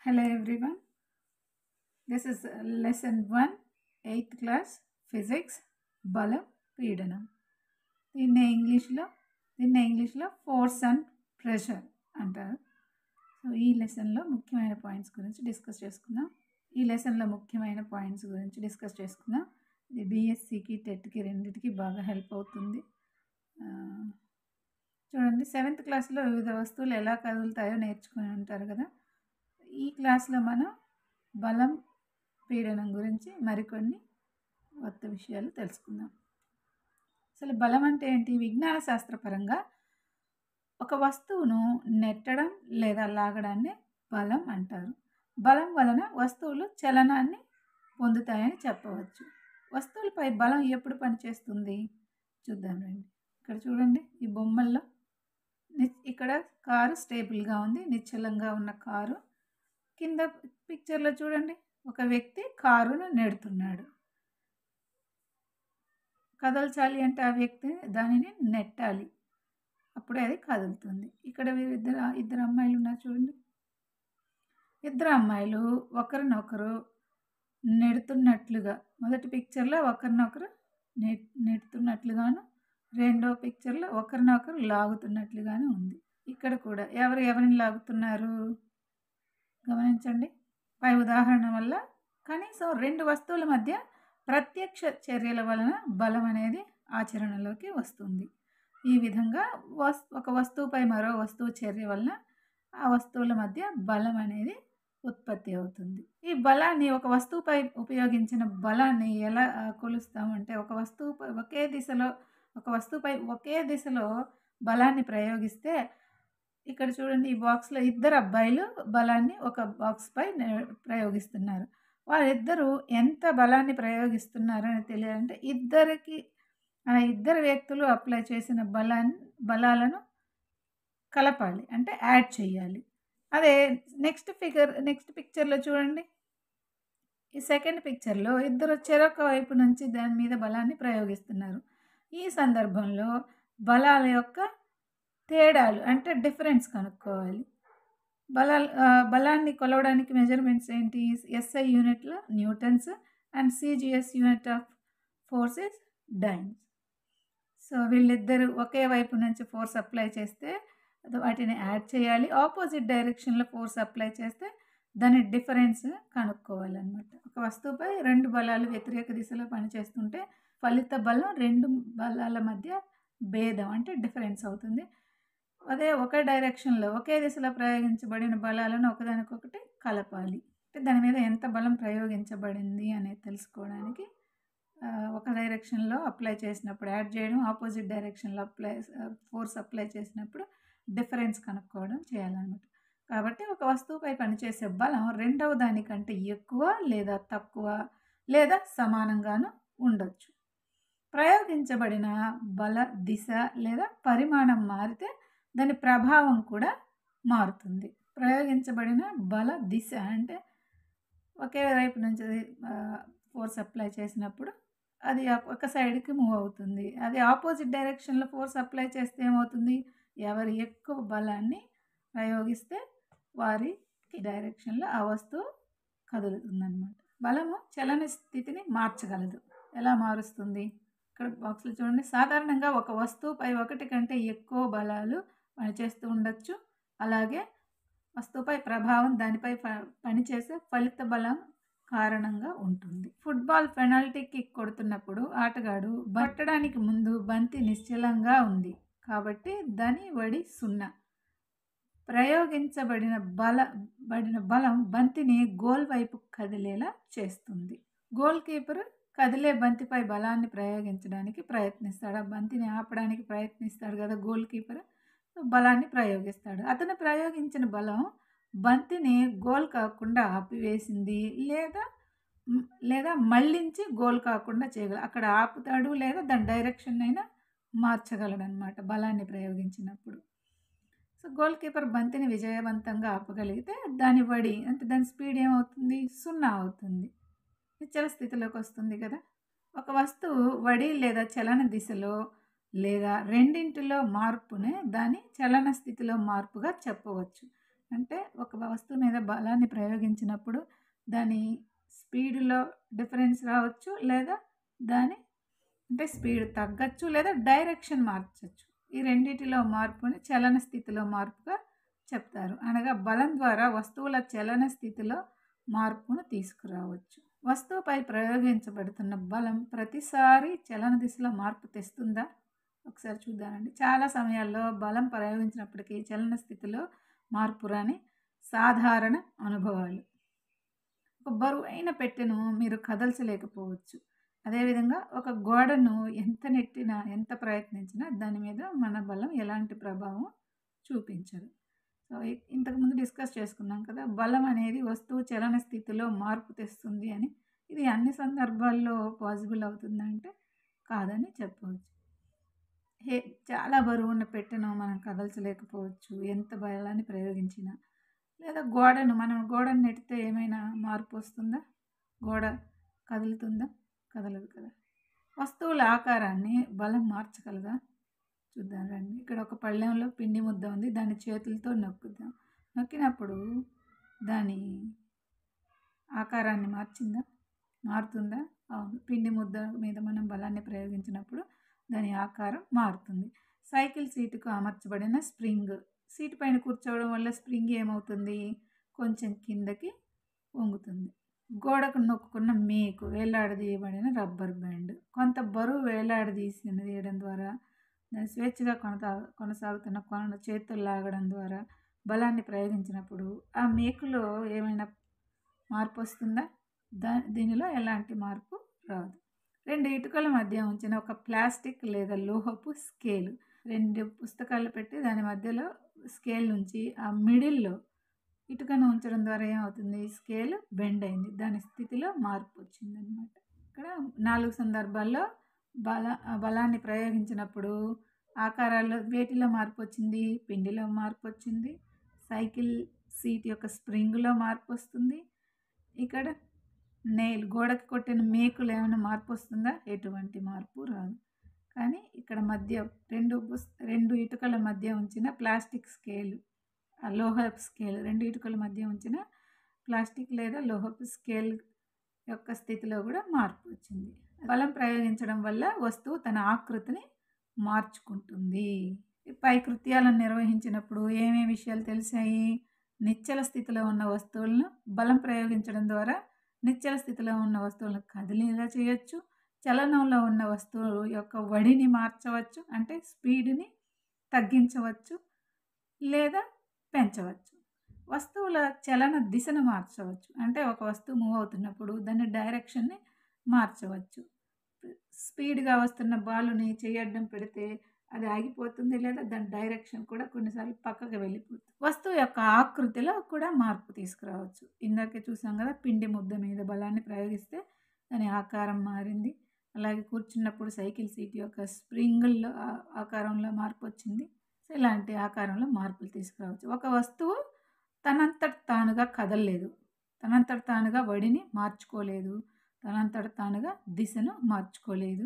Hello everyone. This is lesson 1, 8th class physics, బలం పీడనం. దీన్ని ఇంగ్లీష్లో ఫోర్స్ అండ్ ప్రెషర్ అంటారు. సో ఈ లెసన్లో ముఖ్యమైన పాయింట్స్ గురించి డిస్కస్ చేసుకుందాం. ఇది డిఎస్సికి టెట్కి రెండింటికి బాగా హెల్ప్ అవుతుంది. చూడండి, 7th క్లాస్లో వివిధ వస్తువులు ఎలా కదులుతాయో నేర్చుకుని ఉంటారు కదా. ఈ క్లాస్లో మనం బలం పీడనం గురించి మరికొన్ని కొత్త విషయాలు తెలుసుకుందాం. అసలు బలం అంటే ఏంటి? విజ్ఞాన శాస్త్రపరంగా ఒక వస్తువును నెట్టడం లేదా లాగడాన్ని బలం అంటారు. బలం వలన వస్తువులు చలనాన్ని పొందుతాయని చెప్పవచ్చు. వస్తువులపై బలం ఎప్పుడు పనిచేస్తుంది చూద్దాం రండి. ఇక్కడ చూడండి, ఈ బొమ్మల్లో ఇక్కడ కారు స్టేబుల్గా ఉంది, నిశ్చలంగా ఉన్న కారు. కింద పిక్చర్లో చూడండి, ఒక వ్యక్తి కారును నెడుతున్నాడు. కదల్చాలి అంటే ఆ వ్యక్తి దానిని నెట్టాలి, అప్పుడే అది కదులుతుంది. ఇక్కడ ఇద్దరు అమ్మాయిలు ఉన్నారు చూడండి. ఇద్దరు అమ్మాయిలు ఒకరినొకరు నెడుతున్నట్లుగా, మొదటి పిక్చర్లో ఒకరినొకరు నెడుతున్నట్లుగాను, రెండో పిక్చర్లో ఒకరినొకరు లాగుతున్నట్లుగాను ఉంది. ఇక్కడ కూడా ఎవరిని లాగుతున్నారు గమనించండి. పై ఉదాహరణ వల్ల కనీసం రెండు వస్తువుల మధ్య ప్రత్యక్ష చర్యల వలన బలం అనేది ఆచరణలోకి వస్తుంది. ఈ విధంగా ఒక వస్తువుపై మరో వస్తువు చర్య వలన ఆ వస్తువుల మధ్య బలం అనేది ఉత్పత్తి అవుతుంది. ఈ బలాన్ని, ఒక వస్తువుపై ఉపయోగించిన బలాన్ని ఎలా కొలుస్తామంటే, ఒక వస్తువుపై ఒకే దిశలో బలాన్ని ప్రయోగిస్తే, ఇక్కడ చూడండి, ఈ బాక్స్లో ఇద్దరు అబ్బాయిలు బలాన్ని ఒక బాక్స్పై ప్రయోగిస్తున్నారు. వారిద్దరూ ఎంత బలాన్ని ప్రయోగిస్తున్నారని తెలియాలంటే ఇద్దరు వ్యక్తులు అప్లై చేసిన బలాలను కలపాలి, అంటే యాడ్ చేయాలి. అదే నెక్స్ట్ పిక్చర్లో చూడండి, ఈ సెకండ్ పిక్చర్లో ఇద్దరు చెరొక వైపు నుంచి దాని మీద బలాన్ని ప్రయోగిస్తున్నారు. ఈ సందర్భంలో బలాల యొక్క తేడాలు, అంటే డిఫరెన్స్ కనుక్కోవాలి. బలాన్ని కొలవడానికి మెజర్మెంట్స్ ఏంటి? ఎస్ఐ యూనిట్లో newtons and CGS unit of force is dynes. So వీళ్ళిద్దరూ ఒకే వైపు నుంచి ఫోర్స్ అప్లై చేస్తే వాటిని యాడ్ చేయాలి. ఆపోజిట్ డైరెక్షన్లో ఫోర్స్ అప్లై చేస్తే దాని డిఫరెన్స్ కనుక్కోవాలన్నమాట. ఒక వస్తువుపై రెండు బలాలు వ్యతిరేక దిశలో పనిచేస్తుంటే ఫలిత బలం రెండు బలాల మధ్య భేదం, అంటే డిఫరెన్స్ అవుతుంది. అదే ఒకే డైరెక్షన్లో ఒకే దిశలో ప్రయోగించబడిన బలాలను ఒకదానికొకటి కలపాలి. అంటే దాని మీద ఎంత బలం ప్రయోగించబడింది అనేది తెలుసుకోవడానికి ఒక డైరెక్షన్లో అప్లై చేసినప్పుడు యాడ్ చేయడం, ఆపోజిట్ డైరెక్షన్లో ఫోర్స్ అప్లై చేసినప్పుడు డిఫరెన్స్ కనుక్కోవడం చేయాలన్నమాట. కాబట్టి ఒక వస్తువుపై పనిచేసే బలం రెండవ దానికంటే ఎక్కువ లేదా తక్కువ లేదా సమానంగాను ఉండొచ్చు. ప్రయోగించబడిన బల దిశ లేదా పరిమాణం మారితే దాని ప్రభావం కూడా మారుతుంది. ప్రయోగించబడిన బల దిశ అంటే ఒకే వైపు నుంచి ఫోర్స్ అప్లై చేసినప్పుడు అది ఒక సైడ్కి మూవ్ అవుతుంది. అది ఆపోజిట్ డైరెక్షన్లో ఫోర్స్ అప్లై చేస్తే ఏమవుతుంది? ఎవరు ఎక్కువ బలాన్ని ప్రయోగిస్తే వారి డైరెక్షన్లో ఆ వస్తువు కదులుతుందన్నమాట. బలము చలన స్థితిని మార్చగలదు. ఎలా మారుస్తుంది? ఇక్కడ బాక్స్లో చూడండి. సాధారణంగా ఒక వస్తువుపై ఒకటి కంటే ఎక్కువ బలాలు పనిచేస్తూ ఉండొచ్చు. అలాగే వస్తువుపై ప్రభావం దానిపై పనిచేసే ఫలిత బలం కారణంగా ఉంటుంది. ఫుట్బాల్ పెనాల్టీ కిక్ కొడుతున్నప్పుడు ఆటగాడు కొట్టడానికి ముందు బంతి నిశ్చలంగా ఉంది కాబట్టి దాని వడి 0. ప్రయోగించబడిన బలం బంతిని గోల్ వైపు కదిలేలా చేస్తుంది. గోల్ కీపర్ కదిలే బంతిపై బలాన్ని ప్రయోగించడానికి ప్రయత్నిస్తాడు. ఆ బంతిని ఆపడానికి ప్రయత్నిస్తాడు కదా గోల్ కీపర్, బలాన్ని ప్రయోగిస్తాడు. అతను ప్రయోగించిన బలం బంతిని గోల్ కాకుండా ఆపివేసింది లేదా మళ్ళించి గోల్ కాకుండా చేయగలడు. అక్కడ ఆపుతాడు లేదా దాని డైరెక్షన్ అయినా మార్చగలడు అనమాట బలాన్ని ప్రయోగించినప్పుడు. సో గోల్ కీపర్ బంతిని విజయవంతంగా ఆపగలిగితే దాని వడి, అంటే దాని స్పీడ్ ఏమవుతుంది? 0 అవుతుంది, నిశ్చల స్థితిలోకి వస్తుంది కదా. ఒక వస్తువు వడి లేదా చలన దిశలో లేదా రెండింటిలో మార్పునే దాని చలన స్థితిలో మార్పుగా చెప్పవచ్చు. అంటే ఒక వస్తువు మీద బలాన్ని ప్రయోగించినప్పుడు దాని స్పీడ్‌లో డిఫరెన్స్ రావచ్చు. లేదా దాని అంటే స్పీడ్ తగ్గచ్చు లేదా డైరెక్షన్ మార్చొచ్చు. ఈ రెండిటిలో మార్పుని చలన స్థితిలో మార్పుగా చెప్తారు. అనగా బలం ద్వారా వస్తువుల చలన స్థితిలో మార్పును తీసుకురావచ్చు. వస్తువుపై ప్రయోగించబడుతున్న బలం ప్రతిసారి చలన దిశలో మార్పు తెస్తుందా? ఒకసారి చూద్దామండి. చాలా సమయాల్లో బలం ప్రయోగించినప్పటికీ చలన స్థితిలో మార్పు రాని సాధారణ అనుభవాలు. ఒక బరువైన పెట్టెను మీరు కదల్చలేకపోవచ్చు. అదేవిధంగా ఒక గోడను ఎంత నెట్టినా, ఎంత ప్రయత్నించినా దాని మీద మన బలం ఎలాంటి ప్రభావం చూపించదు. సో, ఇంతకుముందు డిస్కస్ చేసుకున్నాం కదా! బలం అనేది వస్తువు చలన స్థితిలో మార్పు తెస్తుంది అని. ఇది అన్ని సందర్భాల్లో పాసిబుల్ అవుతుందంటే కాదని చెప్పవచ్చు. చాలా బరువున్న పెట్టెను మనం కదల్చలేకపోవచ్చు ఎంత బలాన్ని ప్రయోగించినా. లేదా మనం గోడను నెట్టితే ఏమైనా మార్పు వస్తుందా? గోడ కదులుతుందా? కదలదు కదా! వస్తువుల ఆకారాన్ని బలం మార్చగలదా? చూద్దాం రండి. ఇక్కడ ఒక పళ్ళెంలో పిండి ముద్ద ఉంది. దాన్ని చేతులతో నొక్కుదాం. నొక్కినప్పుడు దాని ఆకారాన్ని మారుతుందా? అవును. పిండి ముద్ద మీద మనం బలాన్ని ప్రయోగించినప్పుడు దాని ఆకారం మారుతుంది. సైకిల్ సీటుకు అమర్చబడిన స్ప్రింగ్. సీటు పైన కూర్చోవడం వల్ల స్ప్రింగ్ ఏమవుతుంది? కొంచెం కిందకి వంగుతుంది. గోడకు నొక్కుకున్న మేకు, వేలాడదీయబడిన రబ్బర్ బ్యాండ్. కొంత బరువు వేలాడదీయడం ద్వారా దాన్ని స్వేచ్ఛగా కొనసాగుతున్న కొనను చేతులు లాగడం ద్వారా బలాన్ని ప్రయోగించినప్పుడు ఆ మేకులో ఏమైనా మార్పు వస్తుందా? దీనిలో ఎలాంటి మార్పు రాదు. 2 ఇటుకల మధ్య ఉంచిన ఒక ప్లాస్టిక్ లేదా లోహపు స్కేలు. 2 పుస్తకాలు పెట్టి దాని మధ్యలో స్కేల్ నుంచి ఆ మిడిల్‌లో ఇటుకను ఉంచడం ద్వారా ఏమవుతుంది? స్కేల్ బెండ్ అయింది. దాని స్థితిలో మార్పు వచ్చిందనమాట. ఇక్కడ 4 సందర్భాల్లో బలాన్ని ప్రయోగించినప్పుడు ఆకారాల్లో వేటిలో మార్పు వచ్చింది? పిండిలో మార్పు వచ్చింది. సైకిల్ సీట్ యొక్క స్ప్రింగ్‌లో మార్పు వస్తుంది. ఇక్కడ గోడకి కొట్టిన మేకులో ఏమైనా మార్పు వస్తుందా? ఎటువంటి మార్పు రాదు. కానీ ఇక్కడ మధ్య 2 ఇటుకల మధ్య ఉంచిన ప్లాస్టిక్ స్కేలు, లోహపు స్కేల్, 2 ఇటుకల మధ్య ఉంచిన ప్లాస్టిక్ లేదా లోహపు స్కేల్ యొక్క స్థితిలో కూడా మార్పు వచ్చింది. బలం ప్రయోగించడం వల్ల వస్తువు తన ఆకృతిని మార్చుకుంటుంది. పై కృత్యాలను నిర్వహించినప్పుడు ఏమేమి విషయాలు తెలిసాయి? నిశ్చల స్థితిలో ఉన్న వస్తువులను బలం ప్రయోగించడం ద్వారా నిశ్చల స్థితిలో ఉన్న వస్తువులను కదిలేలా చేయొచ్చు. చలనంలో ఉన్న వస్తువు యొక్క వడిని మార్చవచ్చు. అంటే స్పీడ్ని తగ్గించవచ్చు లేదా పెంచవచ్చు. వస్తువుల చలన దిశను మార్చవచ్చు. అంటే ఒక వస్తువు మూవ్ అవుతున్నప్పుడు దాని డైరెక్షన్ని మార్చవచ్చు. స్పీడ్గా వస్తున్న బాలుని చేయడం పెడితే అది ఆగిపోతుంది లేదా దాని డైరెక్షన్ కూడా కొన్నిసార్లు పక్కకు వెళ్ళిపోతుంది. వస్తువు యొక్క ఆకృతిలో కూడా మార్పు తీసుకురావచ్చు. ఇందాకే చూసాం కదా, పిండి ముద్ద మీద బలాన్ని ప్రయోగిస్తే దాని ఆకారం మారింది. అలాగే కూర్చున్నప్పుడు సైకిల్ సీట్ యొక్క స్ప్రింగుల్లో ఆకారంలో మార్పు వచ్చింది. సో ఇలాంటి ఆకారంలో మార్పులు తీసుకురావచ్చు. ఒక వస్తువు తనంతట తానుగా కదలలేదు, తనంతట తానుగా వడిని మార్చుకోలేదు, తనంతట తానుగా దిశను మార్చుకోలేదు,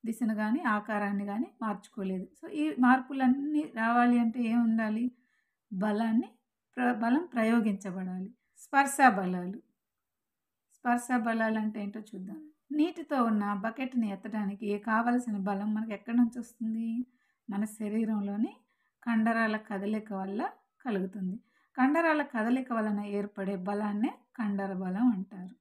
దిశను కానీ ఆకారాన్ని కానీ మార్చుకోలేదు. సో ఈ మార్పులన్నీ రావాలి అంటే ఏం ఉండాలి? బలం ప్రయోగించబడాలి. స్పర్శ బలాలు అంటే ఏంటో చూద్దాం. నీటితో ఉన్న బకెట్ని ఎత్తడానికి కావలసిన బలం మనకు ఎక్కడి నుంచి వస్తుంది? మన శరీరంలోని కండరాల కదలిక వల్ల కలుగుతుంది. కండరాల కదలిక వలన ఏర్పడే బలాన్నే కండర బలం అంటారు.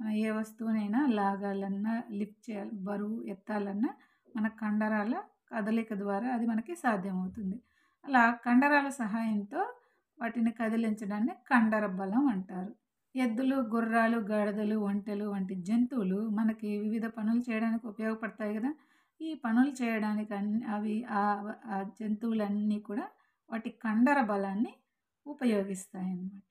మనం ఏ వస్తువునైనా లాగాలన్నా, లిఫ్ట్ చేయాలి, బరువు ఎత్తాలన్నా మన కండరాల కదలిక ద్వారా అది మనకి సాధ్యమవుతుంది. అలా కండరాల సహాయంతో వాటిని కదిలించడాన్ని కండర బలం అంటారు. ఎద్దులు, గుర్రాలు, గాడిదలు, ఒంటెలు వంటి జంతువులు మనకి వివిధ పనులు చేయడానికి ఉపయోగపడతాయి కదా. ఈ పనులు చేయడానికి అవి ఆ జంతువులన్నీ కూడా వాటి కండర బలాన్ని ఉపయోగిస్తాయన్నమాట.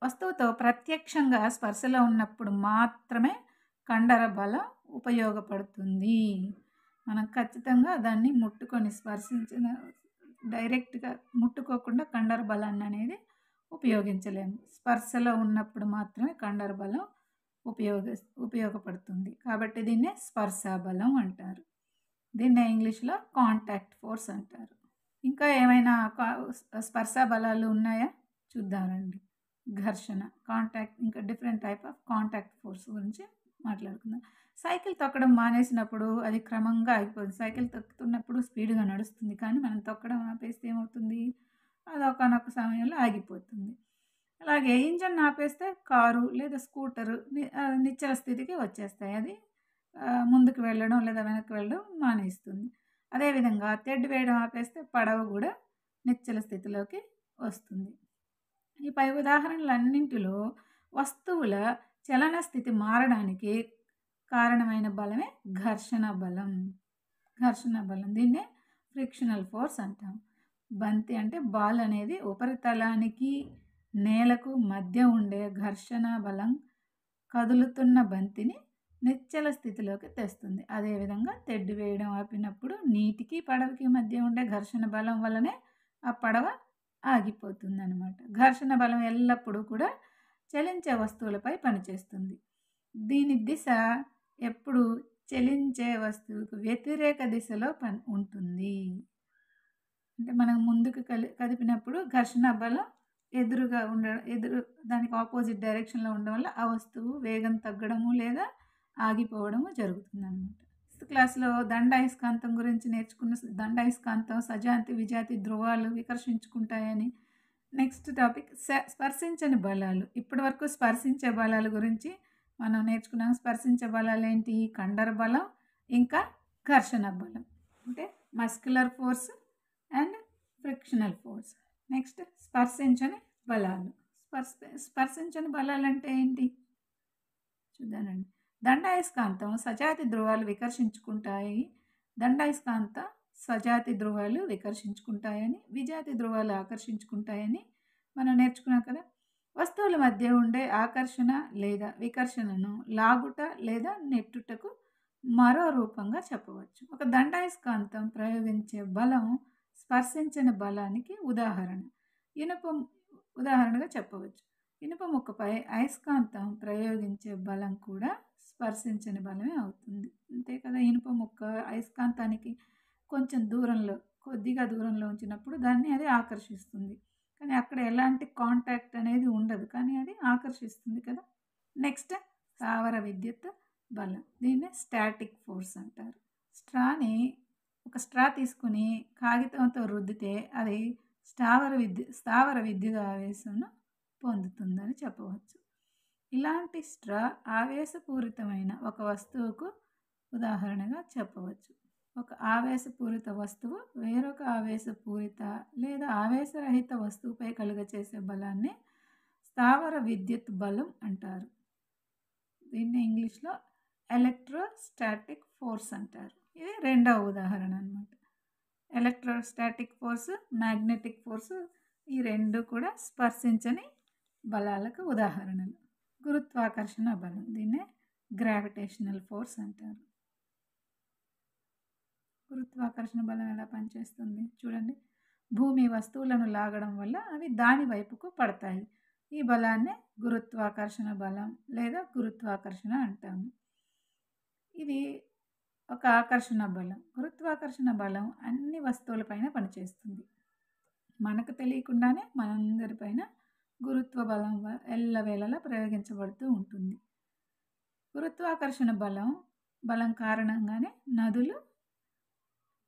వస్తువుతో ప్రత్యక్షంగా స్పర్శలో ఉన్నప్పుడు మాత్రమే కండర బలం ఉపయోగపడుతుంది. మనం ఖచ్చితంగా దాన్ని ముట్టుకొని డైరెక్ట్గా ముట్టుకోకుండా కండర బలాన్ని అనేది ఉపయోగించలేము. స్పర్శలో ఉన్నప్పుడు మాత్రమే కండర బలం ఉపయోగపడుతుంది. కాబట్టి దీన్నే స్పర్శ బలం అంటారు. దీన్నే ఇంగ్లీష్లో కాంటాక్ట్ ఫోర్స్ అంటారు. ఇంకా ఏమైనా స్పర్శ బలాలు ఉన్నాయా? చూద్దాం రండి. ఘర్షణ, కాంటాక్ట్, ఇంకా different type of contact force గురించి మాట్లాడుకుందాం. సైకిల్ తొక్కడం మానేసినప్పుడు అది క్రమంగా ఆగిపోతుంది. సైకిల్ తొక్కుతున్నప్పుడు స్పీడ్‌గా నడుస్తుంది. కానీ మనం తొక్కడం ఆపేస్తే ఏమవుతుంది? అది ఒకానొక సమయంలో ఆగిపోతుంది. అలాగే ఇంజిన్ ఆపేస్తే కారు లేదా స్కూటరు నిశ్చల స్థితికి వచ్చేస్తాయి. అది ముందుకు వెళ్ళడం లేదా వెనక్కి వెళ్ళడం మానేస్తుంది. అదేవిధంగా తెడ్డు వేయడం ఆపేస్తే పడవ కూడా నిశ్చల స్థితిలోకి వస్తుంది. ఈ పై ఉదాహరణలన్నింటిలో వస్తువుల చలన స్థితి మారడానికి కారణమైన బలమే ఘర్షణ బలం. ఘర్షణ బలం దీన్నే ఫ్రిక్షనల్ ఫోర్స్ అంటాం. బంతి అంటే బాల్ అనేది ఉపరితలానికి నేలకు మధ్య ఉండే ఘర్షణ బలం కదులుతున్న బంతిని నిశ్చల స్థితిలోకి తెస్తుంది. అదేవిధంగా తెడ్డు వేయడం ఆపినప్పుడు నీటికి పడవకి మధ్య ఉండే ఘర్షణ బలం వల్లనే ఆ పడవ ఆగిపోతుందన్నమాట. ఘర్షణ బలం ఎల్లప్పుడూ కూడా చలించే వస్తువులపై పనిచేస్తుంది. దీని దిశ ఎప్పుడు చలించే వస్తువుకు వ్యతిరేక దిశలో ఉంటుంది. అంటే మనం ముందుకు కదిపినప్పుడు ఘర్షణ బలం ఎదురుగా దానికి ఆపోజిట్ డైరెక్షన్లో ఉండడం వల్ల ఆ వస్తువు వేగం తగ్గడము లేదా ఆగిపోవడము జరుగుతుందన్నమాట. క్లాస్లో దండాయస్కాంతం గురించి నేర్చుకున్న దండాయస్కాంతం సజాతి విజాతి ధ్రువాలు వికర్షించుకుంటాయని. నెక్స్ట్ టాపిక్ స్పర్శించని బలాలు. ఇప్పటి వరకు స్పర్శించే బలాల గురించి మనం నేర్చుకున్నాం. స్పర్శించే బలాలు ఏంటి? కండర బలం, ఇంకా ఘర్షణ బలం, అంటే muscular force and frictional force. Next స్పర్శించని బలాలు. స్పర్శించని బలాలు అంటే ఏంటి చూద్దానండి. దండాయస్కాంతం సజాతి ధ్రువాలు వికర్షించుకుంటాయి. దండాయస్కాంత సజాతి ధ్రువాలు వికర్షించుకుంటాయని, విజాతి ధ్రువాలు ఆకర్షించుకుంటాయని మనం నేర్చుకున్నాం కదా. వస్తువుల మధ్య ఉండే ఆకర్షణ లేదా వికర్షణను లాగుట లేదా నెట్టుటకు మరో రూపంగా చెప్పవచ్చు. ఒక దండాయస్కాంతం ప్రయోగించే బలం స్పర్శించని బలానికి ఉదాహరణగా చెప్పవచ్చు. ఇనుప ముక్కపై అయస్కాంతం ప్రయోగించే బలం కూడా స్పర్శించని బలమే అవుతుంది. అంతే కదా. ఇనుప ముక్క అయస్కాంతానికి కొద్దిగా దూరంలో ఉంచినప్పుడు దాన్ని అది ఆకర్షిస్తుంది. కానీ అక్కడ ఎలాంటి కాంటాక్ట్ అనేది ఉండదు, కానీ అది ఆకర్షిస్తుంది కదా. నెక్స్ట్ స్థావర విద్యుత్ బలం. దీన్ని స్టాటిక్ ఫోర్స్ అంటారు. ఒక స్ట్రా తీసుకుని కాగితంతో రుద్దితే అది స్థావర విద్యుత్ ఆవేశంను పొందుతుందని చెప్పవచ్చు. ఇలాంటి స్ట్రా ఆవేశపూరితమైన ఒక వస్తువుకు ఉదాహరణగా చెప్పవచ్చు. ఒక ఆవేశపూరిత వస్తువు వేరొక ఆవేశపూరిత లేదా ఆవేశరహిత వస్తువుపై కలుగచేసే బలాన్ని స్థావర విద్యుత్ బలం అంటారు. దీన్ని ఇంగ్లీష్లో ఎలక్ట్రోస్టాటిక్ ఫోర్స్ అంటారు. ఇది రెండవ ఉదాహరణ అన్నమాట. ఎలక్ట్రోస్టాటిక్ ఫోర్స్, మ్యాగ్నెటిక్ ఫోర్స్, ఈ రెండు కూడా స్పర్శించని బలాలకు ఉదాహరణలు. గురుత్వాకర్షణ బలం. దీన్నే గ్రావిటేషనల్ ఫోర్స్ అంటారు. గురుత్వాకర్షణ బలం ఎలా పనిచేస్తుంది చూడండి. భూమి వస్తువులను లాగడం వల్ల అవి దాని వైపుకు పడతాయి. ఈ బలాన్ని గురుత్వాకర్షణ బలం లేదా గురుత్వాకర్షణ అంటాము. ఇది ఒక ఆకర్షణ బలం. గురుత్వాకర్షణ బలం అన్ని వస్తువులపైన పనిచేస్తుంది. మనకు తెలియకుండానే మనందరిపైన గురుత్వ బలం ఎల్లవేళలా ప్రయోగించబడుతూ ఉంటుంది. గురుత్వాకర్షణ బలం కారణంగానే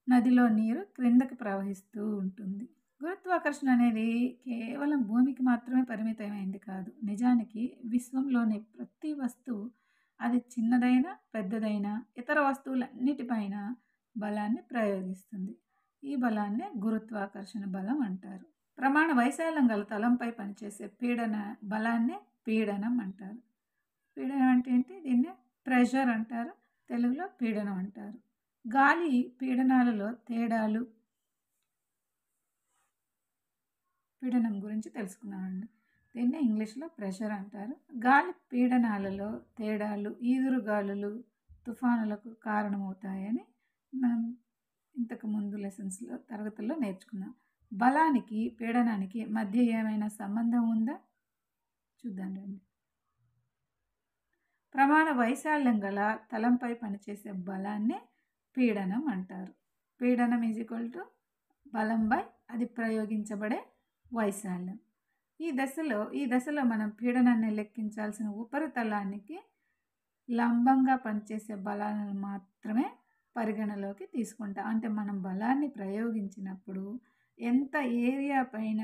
నదిలో నీరు క్రిందకి ప్రవహిస్తూ ఉంటుంది. గురుత్వాకర్షణ అనేది కేవలం భూమికి మాత్రమే పరిమితమైంది కాదు. నిజానికి విశ్వంలోని ప్రతి వస్తువు, అది చిన్నదైనా పెద్దదైనా, ఇతర వస్తువులన్నిటిపైన బలాన్ని ప్రయోగిస్తుంది. ఈ బలాన్ని గురుత్వాకర్షణ బలం అంటారు. ప్రమాణ వైశాల్యం గల తలంపై పనిచేసే బలాన్నే పీడనం అంటారు. పీడనం అంటే ఏంటి? దీన్నే ప్రెషర్ అంటారు, తెలుగులో పీడనం అంటారు. గాలి పీడనాలలో తేడాలు, పీడనం గురించి తెలుసుకున్నామండి. దీన్నే ఇంగ్లీష్లో ప్రెషర్ అంటారు. గాలి పీడనాలలో తేడాలు ఈదురుగాలులు, తుఫానులకు కారణమవుతాయని మనం ఇంతకు ముందు తరగతుల్లో నేర్చుకున్నాం. బలానికి పీడనానికి మధ్య ఏమైనా సంబంధం ఉందా చూద్దాం రండి. ప్రమాణ వైశాల్యం గల తలంపై పనిచేసే బలాన్నే పీడనం అంటారు. పీడనం ఈజ్ ఈక్వల్ టు బలం బై అది ప్రయోగించబడే వైశాల్యం. ఈ దశలో మనం పీడనాన్ని లెక్కించాల్సిన ఉపరితలానికి లంబంగా పనిచేసే బలాలను మాత్రమే పరిగణలోకి తీసుకుంటాం. అంటే మనం బలాన్ని ప్రయోగించినప్పుడు ఎంత ఏరియా పైన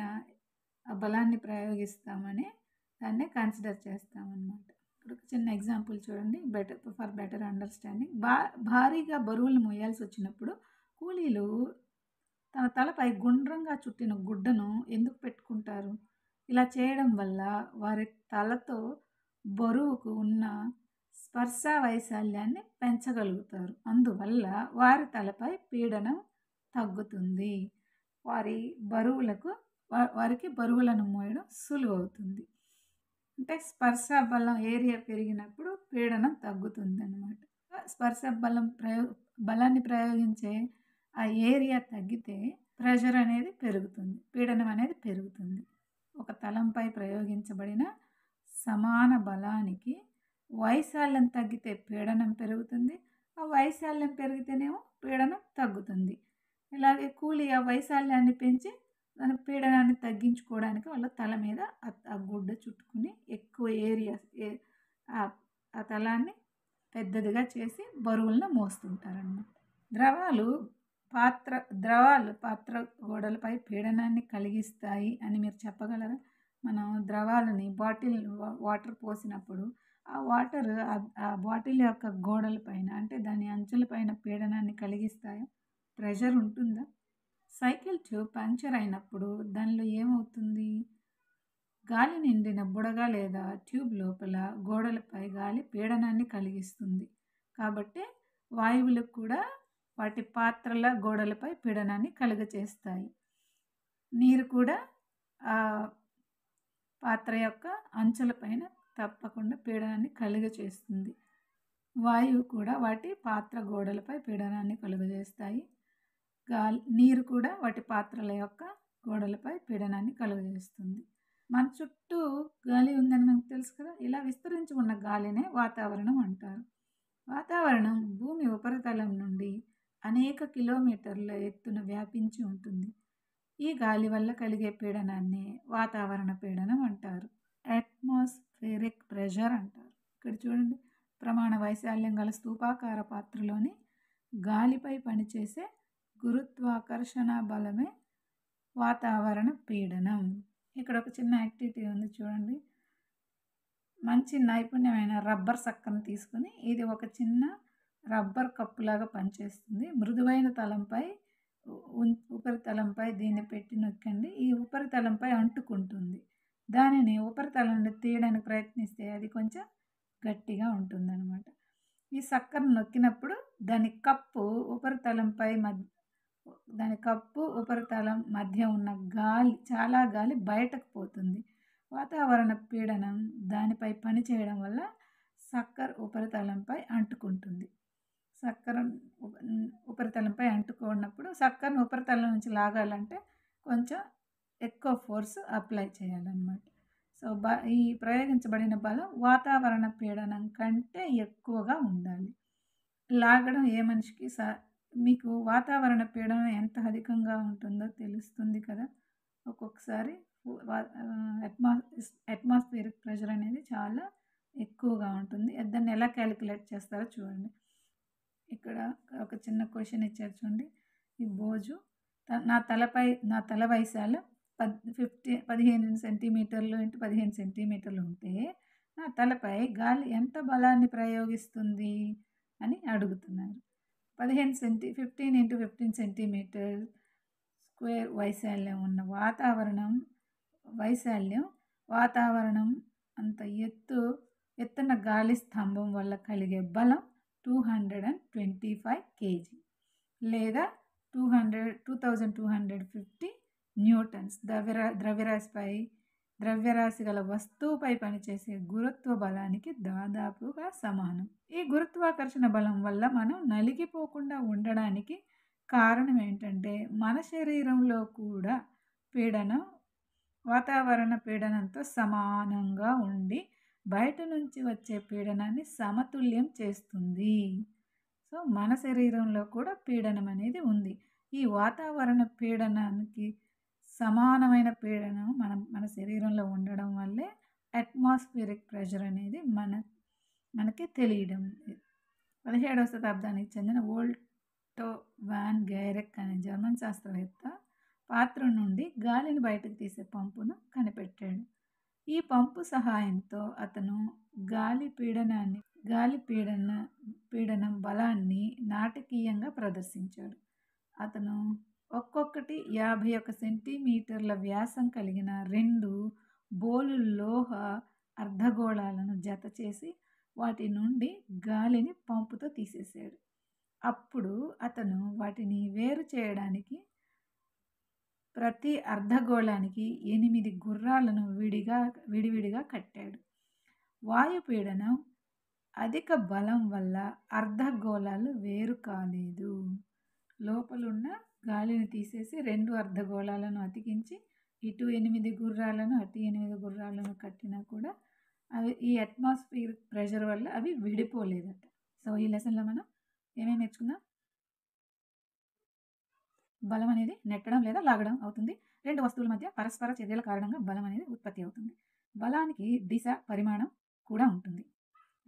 ఆ బలాన్ని ప్రయోగిస్తామని దాన్ని కన్సిడర్ చేస్తామన్నమాట. ఇప్పుడు ఒక చిన్న ఎగ్జాంపుల్ చూడండి, ఫర్ బెటర్ అండర్స్టాండింగ్. భారీగా బరువులు మోయాల్సి వచ్చినప్పుడు కూలీలు తన తలపై గుండ్రంగా చుట్టిన గుడ్డను ఎందుకు పెట్టుకుంటారు? ఇలా చేయడం వల్ల వారి తలతో బరువుకు ఉన్న స్పర్శ వైశాల్యాన్ని పెంచగలుగుతారు. అందువల్ల వారి తలపై పీడనం తగ్గుతుంది. వారికి బరువులను మోయడం సులువవుతుంది. అంటే స్పర్శ బలం ఏరియా పెరిగినప్పుడు పీడనం తగ్గుతుంది అన్నమాట. స్పర్శ బలాన్ని ప్రయోగించే ఆ ఏరియా తగ్గితే ప్రెషర్ అనేది పెరుగుతుంది, పీడనం అనేది పెరుగుతుంది. ఒక తలంపై ప్రయోగించబడిన సమాన బలానికి వైశాల్యం తగ్గితే పీడనం పెరుగుతుంది, ఆ వైశాల్యం పెరిగితేనేమో పీడనం తగ్గుతుంది. ఇలాగే కూలి ఆ వైశాల్యాన్ని పెంచి దాని పీడనాన్ని తగ్గించుకోవడానికి వాళ్ళ తల మీద ఆ గుడ్డ చుట్టుకుని ఎక్కువ ఏరియా ఆ తలాన్ని పెద్దదిగా చేసి బరువులను మోస్తుంటారన్నమాట. ద్రవాలు పాత్ర గోడలపై పీడనాన్ని కలిగిస్తాయి అని మీరు చెప్పగలరా? మనం ద్రవాలని వాటర్ పోసినప్పుడు ఆ వాటర్ ఆ బాటిల్ యొక్క గోడల పైన అంటే దాని అంచుల పైన పీడనాన్ని కలిగిస్తాయా? ప్రెషర్ ఉంటుందా? సైకిల్ ట్యూబ్ పంక్చర్ అయినప్పుడు దానిలో ఏమవుతుంది? గాలి నిండిన బుడగ లేదా ట్యూబ్ లోపల గోడలపై గాలి పీడనాన్ని కలిగిస్తుంది. కాబట్టి వాయువులకు కూడా వాటి పాత్రల గోడలపై పీడనాన్ని కలుగచేస్తాయి. నీరు కూడా ఆ పాత్ర యొక్క అంచులపైన తప్పకుండా పీడనాన్ని కలుగచేస్తుంది. వాయువు కూడా వాటి పాత్ర గోడలపై పీడనాన్ని కలుగజేస్తాయి. నీరు కూడా వాటి పాత్రల యొక్క గోడలపై పీడనాన్ని కలుగజేస్తుంది. మన చుట్టూ గాలి ఉందని మనకు తెలుసు కదా. ఇలా విస్తరించి ఉన్న గాలినే వాతావరణం అంటారు. వాతావరణం భూమి ఉపరితలం నుండి అనేక కిలోమీటర్ల ఎత్తున వ్యాపించి ఉంటుంది. ఈ గాలి వల్ల కలిగే పీడనాన్ని వాతావరణ పీడనం అంటారు. అట్మాస్ఫిరిక్ ప్రెషర్ అంటారు. ఇక్కడ చూడండి, ప్రమాణ వైశాల్యం గల స్థూపాకార పాత్రలోని గాలిపై పనిచేసే గురుత్వాకర్షణ బలమే వాతావరణ పీడనం. ఇక్కడ ఒక చిన్న యాక్టివిటీ ఉంది చూడండి. మంచి నైపుణ్యమైన రబ్బర్ సక్కను తీసుకుని ఇది ఒక చిన్న రబ్బర్ కప్పులాగా పనిచేస్తుంది. మృదువైన తలంపై ఉపరితలంపై దీన్ని పెట్టి నొక్కండి. ఈ ఉపరితలంపై అంటుకుంటుంది. దానిని ఉపరితలం నుండి తీయడానికి ప్రయత్నిస్తే అది కొంచెం గట్టిగా ఉంటుందన్నమాట. ఈ సక్కను నొక్కినప్పుడు దాని కప్పు ఉపరితలం మధ్య ఉన్న చాలా గాలి బయటకు పోతుంది. వాతావరణ పీడనం దానిపై పనిచేయడం వల్ల సక్కర్ ఉపరితలంపై అంటుకుంటుంది. ఉపరితలంపై అంటుకున్నప్పుడు సక్కర్ను ఉపరితలం నుంచి లాగాలంటే కొంచెం ఎక్కువ ఫోర్స్ అప్లై చేయాలన్నమాట. సో ఈ ప్రయోగించబడిన బలం వాతావరణ పీడనం కంటే ఎక్కువగా ఉండాలి. లాగడం ఏ మనిషికి మీకు వాతావరణ పీడనం ఎంత అధికంగా ఉంటుందో తెలుస్తుంది కదా. ఒక్కొక్కసారి అట్మాస్ఫియరిక్ ప్రెషర్ అనేది చాలా ఎక్కువగా ఉంటుంది. దాన్ని ఎలా క్యాలిక్యులేట్ చేస్తారో చూడండి. ఇక్కడ ఒక చిన్న క్వశ్చన్ ఇచ్చారు చూడండి. ఈ బోజు నా తల వైశాల్యం 15 సెంటీమీటర్లు x 15 సెంటీమీటర్లు ఉంటే నా తలపై గాలి ఎంత బలాన్ని ప్రయోగిస్తుంది అని అడుగుతున్నారు. 15 x 15 సెంటీమీటర్ స్క్వేర్ వైశాల్యం ఉన్న వాతావరణం అంత ఎత్తున గాలి స్తంభం వల్ల కలిగే బలం 225 kg లేదా 2250 న్యూటన్స్. ద్రవ్యరాశి గల వస్తువుపై పనిచేసే గురుత్వ బలానికి దాదాపుగా సమానం. ఈ గురుత్వాకర్షణ బలం వల్ల మనం నలిగిపోకుండా ఉండడానికి కారణం ఏంటంటే మన శరీరంలో కూడా పీడనం వాతావరణ పీడనంతో సమానంగా ఉండి బయట నుంచి వచ్చే పీడనాన్ని సమతుల్యం చేస్తుంది. సో మన శరీరంలో కూడా పీడనం అనేది ఉంది. ఈ వాతావరణ పీడనానికి సమానమైన పీడనం మన శరీరంలో ఉండడం వల్లే అట్మాస్ఫియరిక్ ప్రెషర్ అనేది మనకి తెలియడం. 17వ శతాబ్దానికి చెందిన వోల్టో వాన్ గైరెక్ అనే జర్మన్ శాస్త్రవేత్త పాత్ర నుండి గాలిని బయటకు తీసే పంపును కనిపెట్టాడు. ఈ పంపు సహాయంతో అతను గాలి పీడనం బలాన్ని నాటకీయంగా ప్రదర్శించాడు. అతను ఒక్కొక్కటి 51 సెంటీమీటర్ల వ్యాసం కలిగిన 2 బోలు లోహ అర్ధగోళాలను జత చేసి వాటి నుండి గాలిని పంపుతో తీసేశాడు. అప్పుడు అతను వాటిని వేరు చేయడానికి ప్రతి అర్ధగోళానికి 8 గుర్రాలను విడివిడిగా కట్టాడు. వాయుపీడనం అధిక బలం వల్ల అర్ధగోళాలు వేరు కాలేదు. లోపలున్న గాలిని తీసేసి 2 అర్ధగోళాలను అతికించి ఇటు 8 గుర్రాలను అటు 8 గుర్రాలను కట్టినా కూడా అవి ఈ అట్మాస్ఫియర్ ప్రెషర్ వల్ల అవి విడిపోలేదట. సో ఈ లెసన్లో మనం ఏమేమి నేర్చుకుందాం? బలం అనేది నెట్టడం లేదా లాగడం అవుతుంది. 2 వస్తువుల మధ్య పరస్పర చర్యల కారణంగా బలం అనేది ఉత్పత్తి అవుతుంది. బలానికి దిశ, పరిమాణం కూడా ఉంటుంది.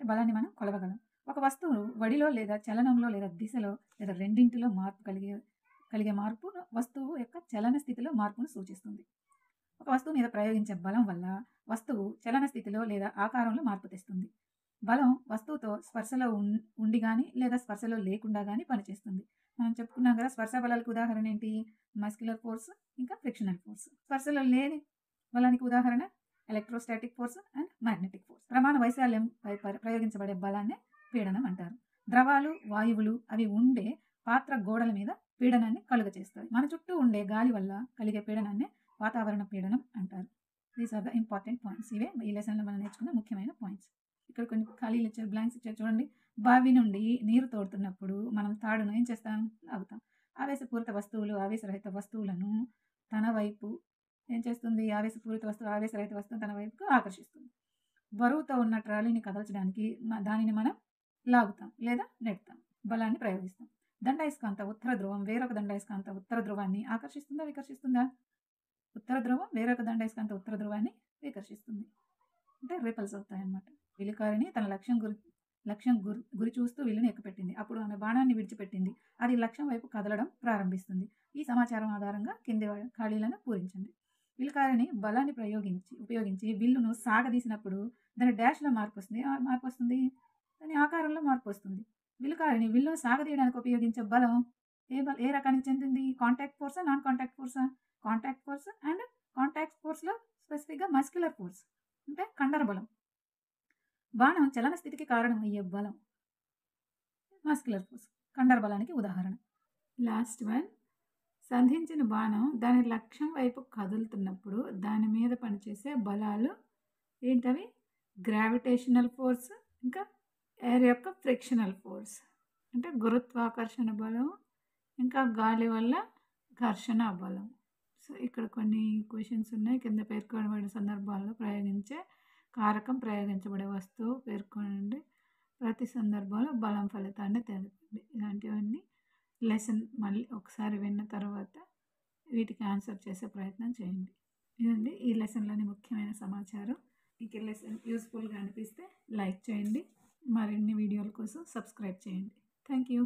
బలాన్ని మనం కొలవగలం. ఒక వస్తువు వడిలో లేదా చలనంలో లేదా దిశలో లేదా రెండింటిలో మార్పు కలిగే మార్పు వస్తువు యొక్క చలన స్థితిలో మార్పును సూచిస్తుంది. ఒక వస్తువు మీద ప్రయోగించే బలం వల్ల వస్తువు చలన స్థితిలో లేదా ఆకారంలో మార్పు తెస్తుంది. బలం వస్తువుతో స్పర్శలో ఉండి కానీ లేదా స్పర్శలో లేకుండా కానీ పనిచేస్తుంది. మనం చెప్పుకున్నాం కదా, స్పర్శ బలాలకు ఉదాహరణ ఏంటి? మస్క్యులర్ ఫోర్స్, ఇంకా ఫ్రిక్షనల్ ఫోర్స్. స్పర్శలో లేని బలానికి ఉదాహరణ electrostatic force and magnetic force. ప్రమాణ వైశాల్యం ప్రయోగించబడే బలాన్ని పీడనం అంటారు. ద్రవాలు, వాయువులు అవి ఉండే పాత్ర గోడల మీద పీడనాన్ని కలుగచేస్తాయి. మన చుట్టూ ఉండే గాలి వల్ల కలిగే పీడనాన్ని వాతావరణ పీడనం అంటారు. These are the important points. ఇవే ఈ లెసన్లో మనం నేర్చుకున్న ముఖ్యమైన పాయింట్స్. ఇక్కడ కొన్ని ఖాళీలు ఇచ్చారు, బ్లాంక్స్ ఇచ్చారు చూడండి. బావి నుండి నీరు తోడుతున్నప్పుడు మనం తాడును ఏం చేస్తాం? లాగుతాం. ఆవేశపూరిత వస్తువులు ఆవేశరహిత వస్తువులను తన వైపు ఏం చేస్తుంది? ఆవేశపూరిత వస్తువు ఆవేశరహిత వస్తువు తన వైపుకు ఆకర్షిస్తుంది. బరువుతో ఉన్న ట్రాలీని కదల్చడానికి దానిని మనం లాగుతాం లేదా నెడతాం, బలాన్ని ప్రయోగిస్తాం. దండాయస్కాంత ఉత్తర ధ్రువం వేరొక దండాయస్కాంత ఉత్తర ధ్రువాన్ని ఆకర్షిస్తుందా, వికర్షిస్తుందా? ఉత్తర ధ్రువం వేరొక దండాయస్కాంత ఉత్తర ధ్రువాన్ని వికర్షిస్తుంది, అంటే రిపల్స్ అవుతాయన్నమాట. విలుకారిణి తన లక్ష్యం గురి చూస్తూ విల్లుని ఎక్కుపెట్టింది. అప్పుడు ఆమె బాణాన్ని విడిచిపెట్టింది. అది లక్ష్యం వైపు కదలడం ప్రారంభిస్తుంది. ఈ సమాచారం ఆధారంగా కింది ఖాళీలను పూరించండి. విలుకారిణి బలాన్ని ఉపయోగించి విల్లును సాగదీసినప్పుడు దాని డాష్లో మార్పు వస్తుంది, దాని ఆకారంలో మార్పు వస్తుంది. విలుకారిణి విల్లును సాగదీయడానికి ఉపయోగించే బలం ఏ రకానికి చెందింది? కాంటాక్ట్ ఫోర్సా, నాన్ కాంటాక్ట్ ఫోర్సా? Contact force. అండ్ కాంటాక్ట్ ఫోర్స్లో స్పెసిఫిక్గా మస్క్యులర్ ఫోర్స్ అంటే కండర బలం. బాణం చలన స్థితికి కారణం అయ్యే బలం మస్క్యులర్ ఫోర్స్, కండర బలానికి ఉదాహరణ. లాస్ట్ వన్, సంధించిన బాణం దాని లక్ష్యం వైపు కదులుతున్నప్పుడు దాని మీద పనిచేసే బలాలు ఏంటవి? గ్రావిటేషనల్ ఫోర్స్, ఇంకా ఎయిర్ యొక్క ఫ్రిక్షనల్ ఫోర్స్ అంటే గురుత్వాకర్షణ బలం, ఇంకా గాలి వల్ల ఘర్షణ బలం. సో ఇక్కడ కొన్ని క్వశ్చన్స్ ఉన్నాయి. కింద పేర్కొనబడిన సందర్భాల్లో ప్రయోగించే కారకం, ప్రయోగించబడే వస్తువు పేర్కొనండి. ప్రతి సందర్భంలో బలం ఫలితాన్ని తెలపండి. ఇలాంటివన్నీ లెసన్ మళ్ళీ ఒకసారి విన్న తర్వాత వీటికి ఆన్సర్ చేసే ప్రయత్నం చేయండి. ఇదండి ఈ లెసన్లోని ముఖ్యమైన సమాచారం. మీకు ఈ లెసన్ యూస్ఫుల్గా అనిపిస్తే లైక్ చేయండి. మరిన్ని వీడియోల కోసం సబ్స్క్రైబ్ చేయండి. Thank you.